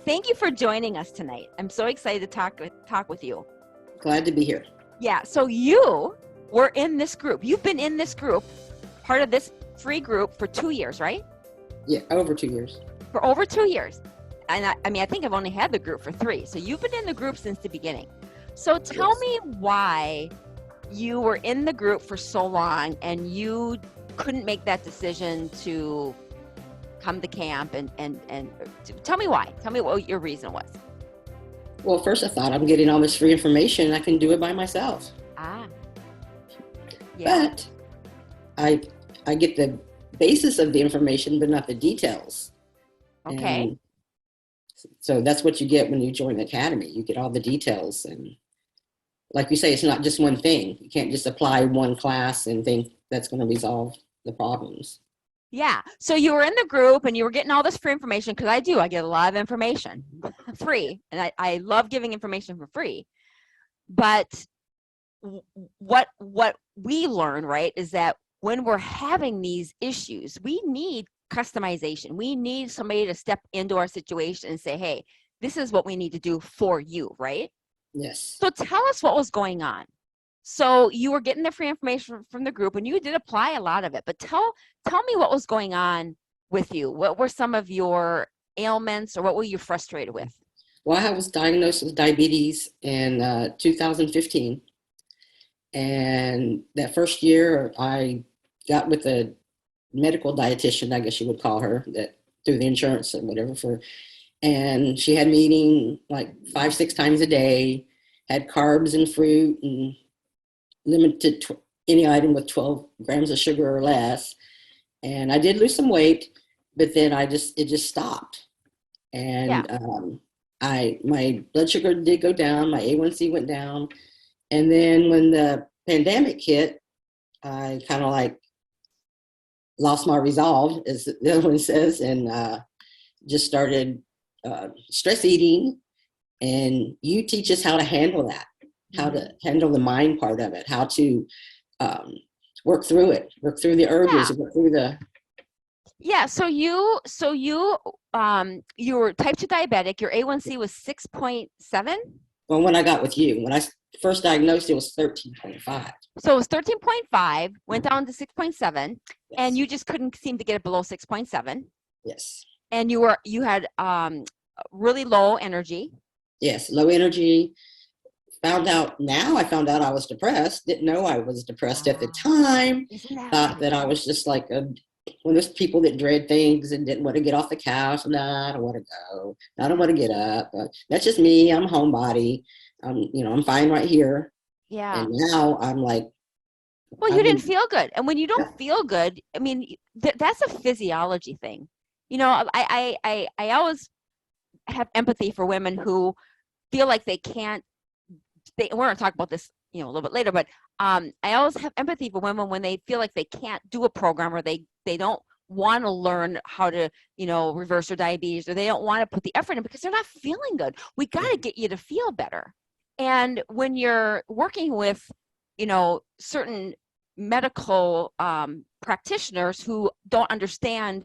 thank you for joining us tonight. I'm so excited to talk with you. Glad to be here. Yeah, so you were in this group. You've been in this group, part of this free group for 2 years, right? Yeah, over 2 years. For over 2 years. And I think I've only had the group for 3. So you've been in the group since the beginning. So tell me why you were in the group for so long and you couldn't make that decision to come to camp and tell me why. Tell me what your reason was. Well, first I thought I'm getting all this free information. I can do it by myself. Yeah. But I get the basis of the information, but not the details. Okay. And so that's what you get when you join the academy. You get all the details. And like you say, it's not just one thing. You can't just apply one class and think that's going to resolve the problems. Yeah. So you were in the group and you were getting all this free information, because I get a lot of information free. And I love giving information for free. But what we learn, right, is that when we're having these issues, we need customization. We need somebody to step into our situation and say, hey, this is what we need to do for you, right? Yes. So tell us what was going on. So you were getting the free information from the group and you did apply a lot of it, but tell me what was going on with you. What were some of your ailments, or what were you frustrated with? Well, I was diagnosed with diabetes in 2015. And that first year I got with a medical dietitian, I guess you would call her, that through the insurance and whatever, and she had me eating like 5-6 times a day, had carbs and fruit, and limited any item with 12 grams of sugar or less. And I did lose some weight, but then it just stopped. And my blood sugar did go down, my A1c went down. And then when the pandemic hit, I kind of like lost my resolve, as the other one says, and just started stress eating. And you teach us how to handle that, how to handle the mind part of it, how to work through it, work through the urges, work through the. Yeah. So you were type 2 diabetic. Your A1c was 6.7. Well, when I got with you, when I first diagnosed, it was 13.5. So it was 13.5, went down to 6.7, Yes. and you just couldn't seem to get it below 6.7. Yes. And you had really low energy. Yes, low energy. I found out I was depressed. Didn't know I was depressed at the time. Thought that I was just like one of those people that dread things and didn't want to get off the couch. Nah, I don't want to go. I don't want to get up. That's just me. I'm a homebody. I'm fine right here. Yeah. And now I'm like. Well, you didn't feel good. And when you don't feel good, I mean, that's a physiology thing. I always have empathy for women who feel like they can't. We're going to talk about this, a little bit later, but I always have empathy for women when they feel like they can't do a program, or they don't want to learn how to, reverse their diabetes, or they don't want to put the effort in because they're not feeling good. We got to get you to feel better. And when you're working with, certain medical practitioners who don't understand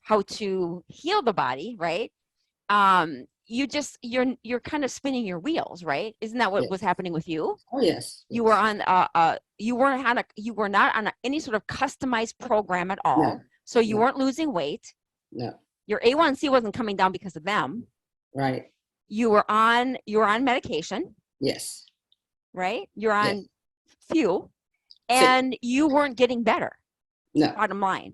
how to heal the body, right? You're kind of spinning your wheels, right? Isn't that what was happening with you? Oh yes. You were on you were not on any sort of customized program at all. No. So you weren't losing weight. No. Your A1c wasn't coming down because of them. Right. You were on medication. Yes. Right? You're on fuel, and you weren't getting better. No. Bottom line.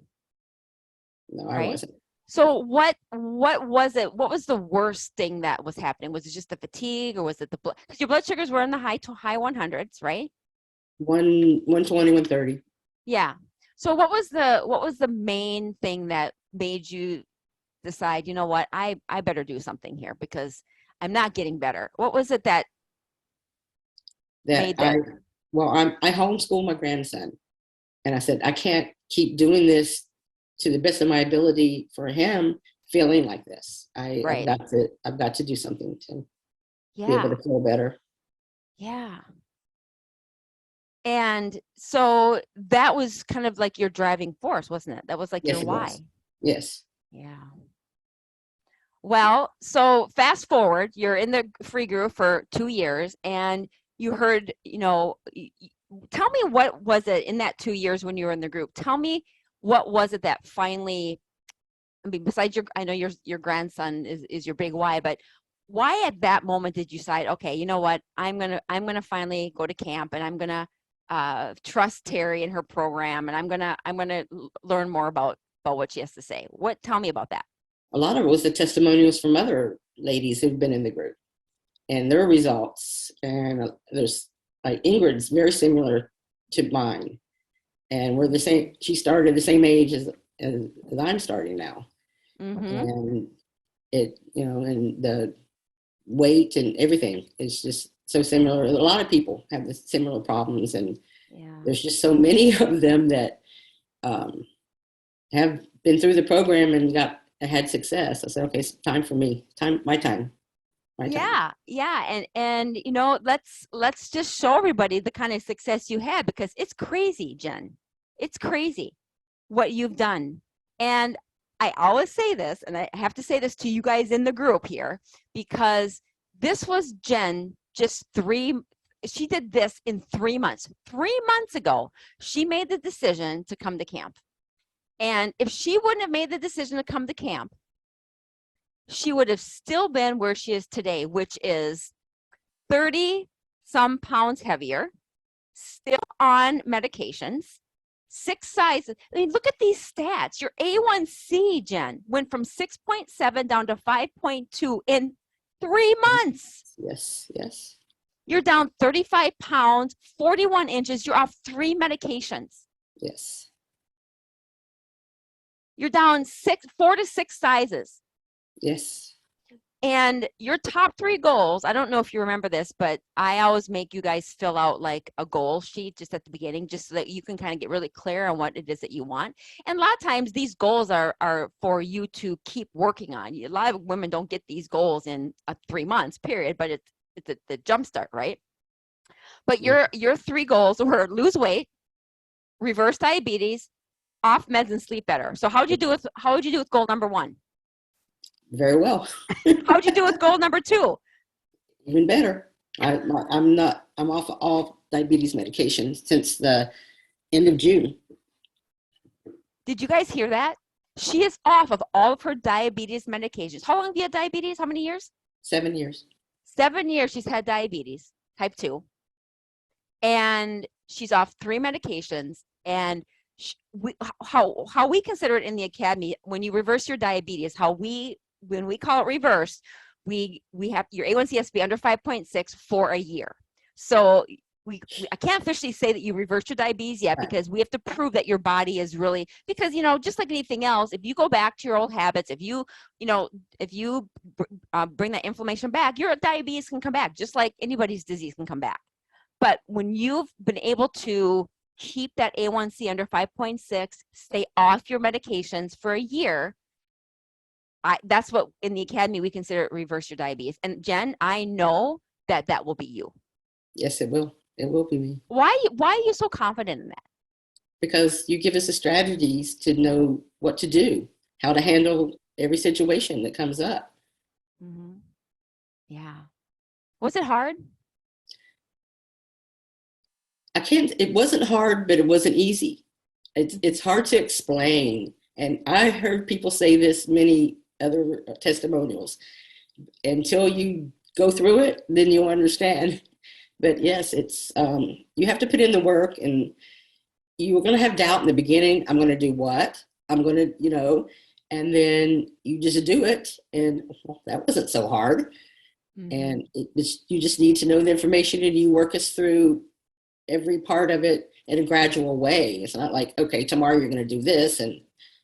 No, I right? wasn't. So what was it? What was the worst thing that was happening? Was it just the fatigue, or was it the blood? Because your blood sugars were in the high 100s, right? 120, 130. Yeah. So what was the main thing that made you decide, you know what, I better do something here because I'm not getting better? What was it that made that? I homeschool my grandson, and I said I can't keep doing this to the best of my ability for him feeling like this. I've got to do something to be able to feel better. Yeah. And so that was kind of like your driving force, wasn't it? That was like your why. Yes. Yeah. Well, so fast forward, you're in the free group for 2 years and you heard, tell me what was it in that 2 years when you were in the group? Tell me what was it that finally, I mean, besides I know your grandson is your big why, but why at that moment did you decide, okay, you know what, I'm gonna finally go to camp and I'm gonna trust Terry and her program and I'm gonna learn more about what she has to say. Tell me about that. A lot of it was the testimonials from other ladies who've been in the group and their results. And there's like Ingrid's very similar to mine, and we're the same. She started the same age as I'm starting now, Mm-hmm. and and the weight and everything is just so similar. A lot of people have the similar problems, and Yeah. there's just so many of them that um, have been through the program and had success. I said, okay, it's time for me. My time. Yeah, yeah, and let's just show everybody the kind of success you had because it's crazy, Jen. It's crazy what you've done. And I always say this, and I have to say this to you guys in the group here, because this was Jen she did this in 3 months. 3 months ago, she made the decision to come to camp. And if she wouldn't have made the decision to come to camp, she would have still been where she is today, which is 30 some pounds heavier, still on medications, 6 sizes. I mean, look at these stats. Your A1c, Jen, went from 6.7 down to 5.2 in 3 months. Yes, yes. You're down 35 pounds, 41 inches. You're off 3 medications. Yes. You're down 4 to 6 sizes. Yes. And your top 3 goals, I don't know if you remember this, but I always make you guys fill out like a goal sheet just at the beginning, just so that you can kind of get really clear on what it is that you want. And a lot of times these goals are for you to keep working on. A lot of women don't get these goals in 3 months period, but it's the jump start, right? But your 3 goals were lose weight, reverse diabetes, off meds, and sleep better. So how would you do with goal number 1? Very well. How'd you do with goal number 2? Even better. I'm off all diabetes medication since the end of June. Did you guys hear that? She is off of all of her diabetes medications. How long have you had diabetes? How many years? 7 years. 7 years she's had diabetes, type 2. And she's off 3 medications. And how we consider it in the academy, when you reverse your diabetes, when we call it reverse, we have your A1c has to be under 5.6 for a year. So I can't officially say that you reversed your diabetes yet, Right. because we have to prove that your body is really, because just like anything else, if you go back to your old habits, if you bring that inflammation back, your diabetes can come back, just like anybody's disease can come back. But when you've been able to keep that A1c under 5.6, stay off your medications for a year, that's what in the academy we consider reverse your diabetes. And Jen, I know that will be you. Yes, it will. It will be me. Why are you so confident in that? Because you give us the strategies to know what to do, how to handle every situation that comes up. Mm-hmm. Yeah. Was it hard? It wasn't hard, but it wasn't easy. It's hard to explain. And I heard people say this, many other testimonials. Until you go through it, then you'll understand. But yes, it's you have to put in the work, and you're going to have doubt in the beginning. I'm going to do what? I'm going to, and then you just do it. And that wasn't so hard. Mm-hmm. And you just need to know the information, and you work us through every part of it in a gradual way. It's not like, okay, tomorrow you're going to do this, and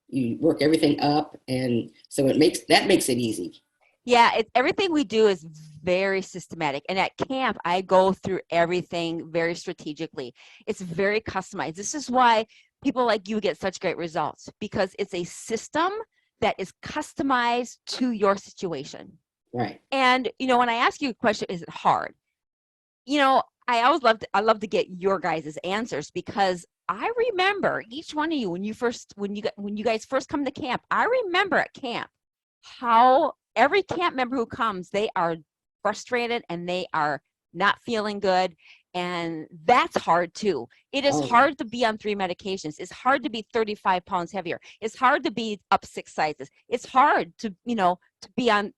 you work everything up. And so that makes it easy. Yeah, everything we do is very systematic. And at camp, I go through everything very strategically. It's very customized. This is why people like you get such great results, because it's a system that is customized to your situation. Right. And, when I ask you a question, is it hard? I always love to get your guys' answers, because I remember each one of you when you guys first come to camp. I remember at camp how every camp member who comes, they are frustrated and they are not feeling good. And that's hard too. It is Oh, yeah. hard to be on 3 medications. It's hard to be 35 pounds heavier. It's hard to be up 6 sizes. It's hard to, to be on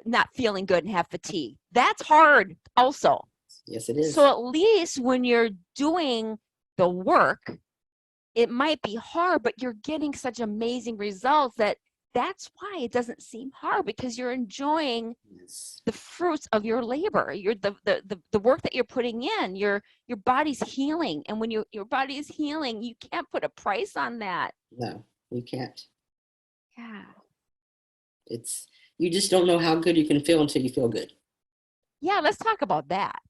not feeling good and have fatigue. That's hard also. Yes, it So is. at least when you're doing the work, it might be hard, but you're getting such amazing results that's why it doesn't seem hard, because you're enjoying Yes. the fruits of your labor. You're the work that you're putting in. Your body's healing, and when your body is healing, you can't put a price on that. No, you can't. Yeah. It's, you just don't know how good you can feel until you feel good. Yeah, let's talk about that.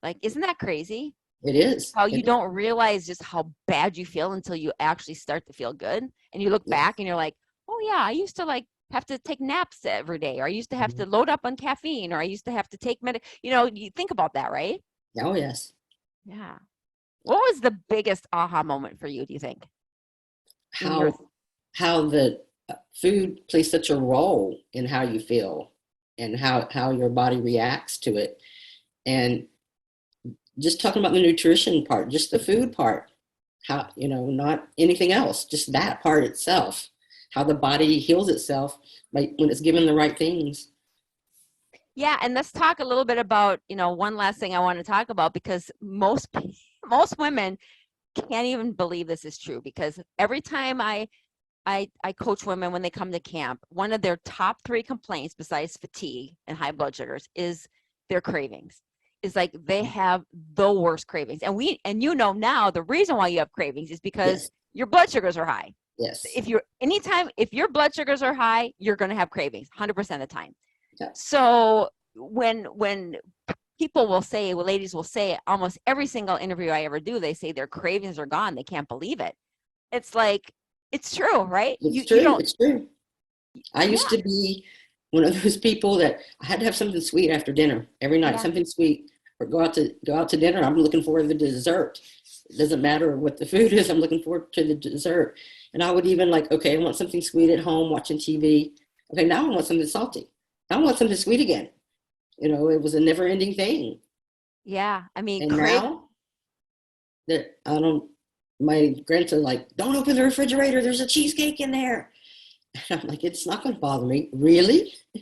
Like, isn't that crazy? It is. How you It is. don't realize just how bad you feel until you actually start to feel good. And you look back Yes. and you're like, oh yeah, I used to like have to take naps every day, or I used to have Mhm. to load up on caffeine, or I used to have to take you think about that, right? Oh, yes. Yeah. What was the biggest aha moment for you, do you think? In your How how the food plays such a role in how you feel and how your body reacts to it. And just talking about the nutrition part, just the food part, how, not anything else, just that part itself, how the body heals itself when it's given the right things. Yeah, and let's talk a little bit about, one last thing I want to talk about, because most women can't even believe this is true, because every time I coach women when they come to camp, one of their top 3 complaints besides fatigue and high blood sugars is their cravings. Is like they have the worst cravings. And now the reason why you have cravings is because Yes, your blood sugars are high. yes. If your blood sugars are high, you're going to have cravings 100% of the time. Yeah. So when ladies will say, almost every single interview I ever do, they say their cravings are gone. They can't believe it. It's like, it's true, right? It's You true. don't, It's true. I used yeah, to be one of those people that I had to have something sweet after dinner every night, yeah, something sweet, or go out to dinner. I'm looking forward to the dessert. It doesn't matter what the food is. I'm looking forward to the dessert. And I would even like, okay, I want something sweet at home watching TV. Okay, now I want something salty. Now I want something sweet again. It was a never ending thing. yeah. I mean, And now that I don't, my grandson like, don't open the refrigerator. There's a cheesecake in there. And I'm like, it's not going to bother me. Really? I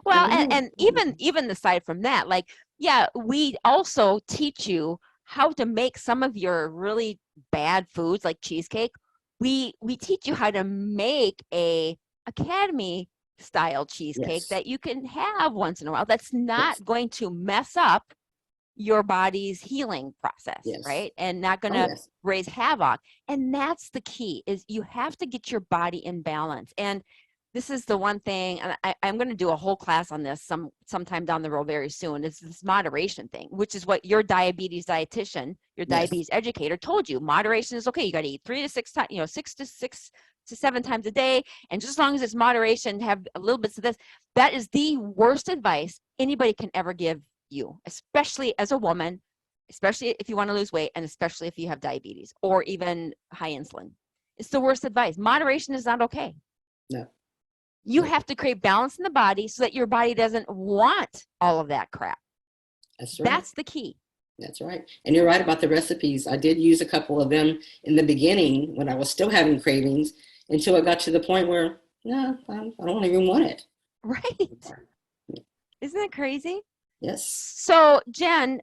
well, don't and know. even aside from that, like, yeah, we also teach you how to make some of your really bad foods like cheesecake. We teach you how to make a academy style cheesecake Yes. that you can have once in a while. That's Yes. not going to mess up your body's healing process, Yes. right? And not going Oh, to yes. raise havoc. And that's the key, is you have to get your body in balance. And this is the one thing, and I'm going to do a whole class on this sometime down the road very soon, is this moderation thing, which is what your diabetes dietitian, your Yes. diabetes educator told you. Moderation is okay. You got to eat 3 to 6 times, 6 to 7 times a day. And just as long as it's moderation, have a little bits of this. That is the worst advice anybody can ever give you, especially as a woman, especially if you want to lose weight, and especially if you have diabetes or even high insulin. It's the worst advice. Moderation is not okay. No. You No. have to create balance in the body so that your body doesn't want all of that crap. That's right. That's the key. That's right. And you're right about the recipes. I did use a couple of them in the beginning when I was still having cravings until it got to the point where, no, I don't even want it. Right. Isn't that crazy? Yes. So, Jen,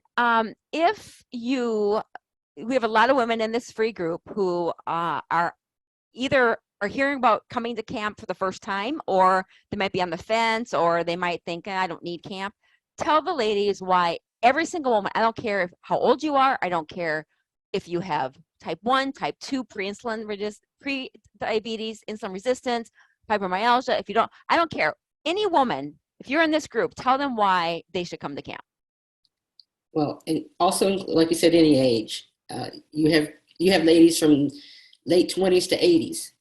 if we have a lot of women in this free group who are either are hearing about coming to camp for the first time, or they might be on the fence, or they might think, I don't need camp. Tell the ladies why every single woman, I don't care how old you are, I don't care if you have type 1, type 2, pre-diabetes, insulin resistance, fibromyalgia, if you don't, I don't care. Any woman, if you're in this group, tell them why they should come to camp. Well, and also, like you said, any age. You have ladies from late 20s to 80s.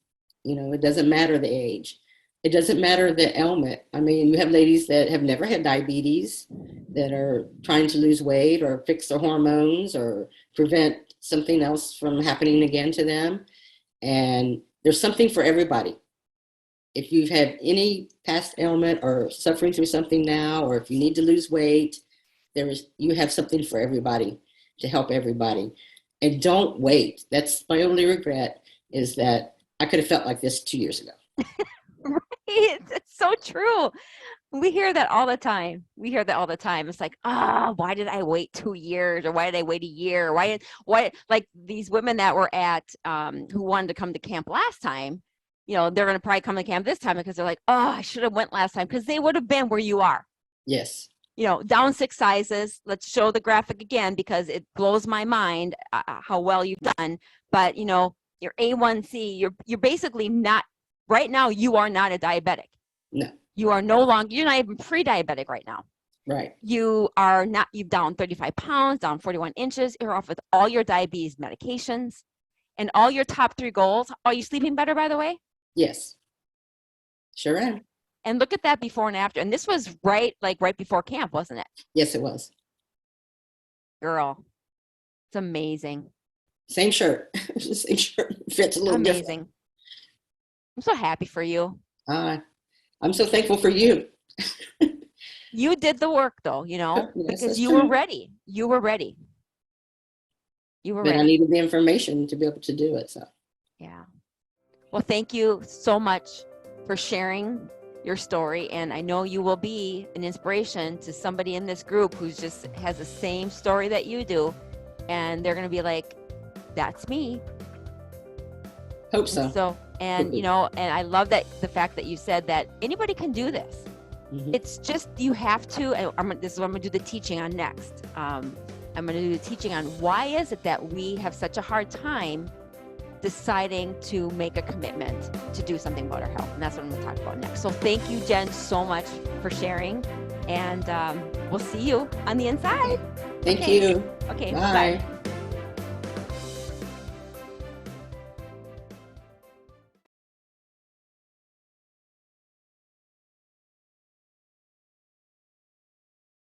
It doesn't matter the age. It doesn't matter the ailment. I mean, you have ladies that have never had diabetes that are trying to lose weight or fix their hormones or prevent something else from happening again to them. And there's something for everybody. if you've had any past ailment or suffering through something now, or if you need to lose weight, you have something for everybody to help everybody. And don't wait. That's my only regret, is that I could have felt like this 2 years ago. Right. It's so true. We hear that all the time. We hear that all the time. It's like, why did I wait 2 years, or why did I wait a year? Why, like these women that were at, who wanted to come to camp last time, they're going to probably come to camp this time because they're like, oh, I should have went last time, because they would have been where you are. Yes. Down 6 sizes. Let's show the graphic again, because it blows my mind how well you've done. But, your A1c, you're basically not, right now, you are not a diabetic. No. You are no longer, you're not even pre-diabetic right now. Right. You are not, you've down 35 pounds, down 41 inches. You're off with all your diabetes medications and all your top 3 goals. Are you sleeping better, by the way? Yes. Sure am. And look at that before and after. And this was right before camp, wasn't it? Yes, it was. Girl, it's amazing. Same shirt. Same shirt. Fits a little different. Amazing. I'm so happy for you. I'm so thankful for you. You did the work, though, Yes, because you true. were ready. You were ready. You were But ready. I needed the information to be able to do it. So. Yeah. Well, thank you so much for sharing your story. And I know you will be an inspiration to somebody in this group who just has the same story that you do. And they're going to be like, that's me. Hope so. And I love that the fact that you said that anybody can do this. Mm-hmm. It's just, you have to, and this is what I'm going to do the teaching on next. I'm going to do the teaching on why is it that we have such a hard time deciding to make a commitment to do something about our health. And that's what I'm going to talk about next. So thank you, Jen, so much for sharing. And we'll see you on the inside. Thank you. Okay, bye. bye.